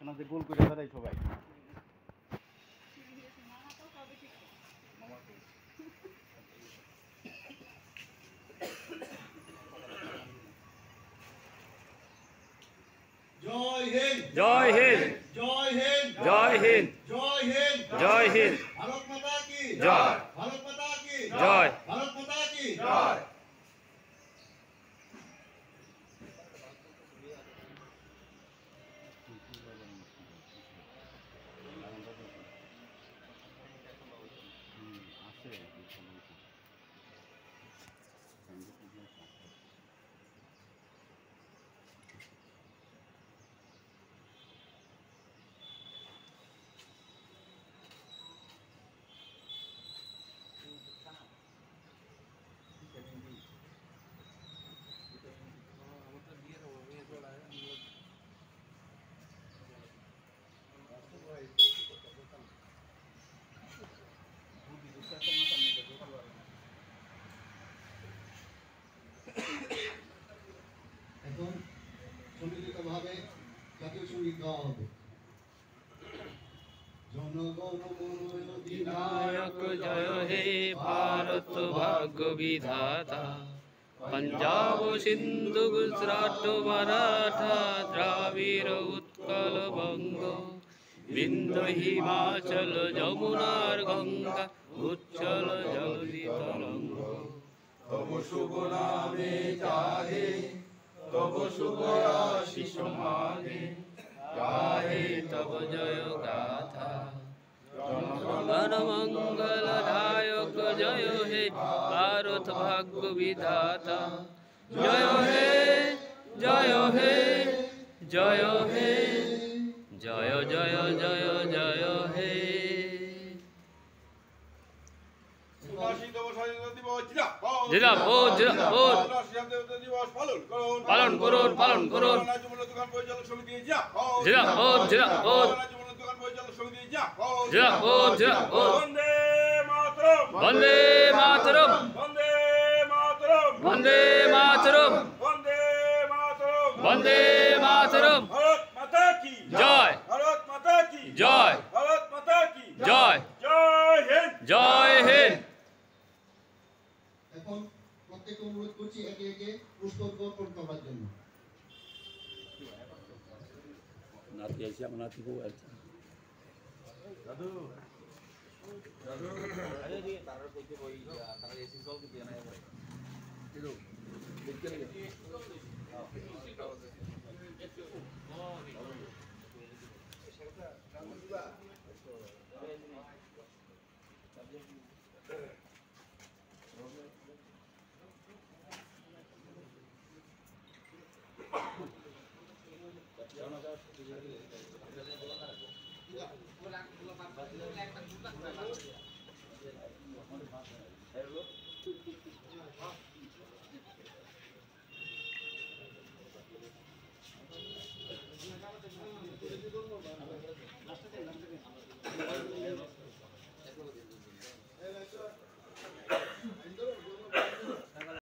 না যে গোল করে দাঁড়াই সবাই। জয় হিন্দ, জয় হিন্দ, জয় হিন্দ, জয় হিন্দ, জয় হিন্দ, জয় হিন্দ, ভারত মাতা কি জয়, ভারত মাতা কি জয়, ভারত মাতা কি জয়। এখন সম্মিলিতভাবে জাতীয় সঙ্গীত গাওয়া হবে। জনগণ মন অধিনায়ক জয় হে ভারত ভাগ্য বিধাতা, पंजाब सिंधु गुजरात मराठा द्राविड़ उत्कल बंग, विंध्य हिमाचल যমুনার গঙ্গা উচ্চল জলধি তরঙ্গ। তব শুভ নামে জাহে, তব শুভ আশিস মাগে, গাহে তব জয় গাথা। গণ মঙ্গল দায়ক জয় হে ভারত ভাগ্য বিধাতা, জয় হে জয় হে জয় হে জয় জয় জয় জয় হে। জিন্দাবাদ জিন্দাবাদ, পালন করুন পালন করুন। জিন্দাবাদ জিন্দাবাদ জিন্দাবাদ জিন্দাবাদ। বন্দে মাতরম, বন্দে মাতরম, বন্দে মাতরম। ভারত মাতা কি জয়, ভারত মাতা কি জয়, ভারত মাতা কি জয়, জয় হিন্দ, জয় হিন্দ। এখন প্রত্যেককে অনুরোধ করছি একে একে পুষ্প অর্পণ করার জন্য। নাতি আইছে আমার নাতি বউ আইছে। দাদু দাদু আরে রে তারা কইতে কই তারা এসি জল দিতে না ভাই এরো দেখতে লাগে লাস্টে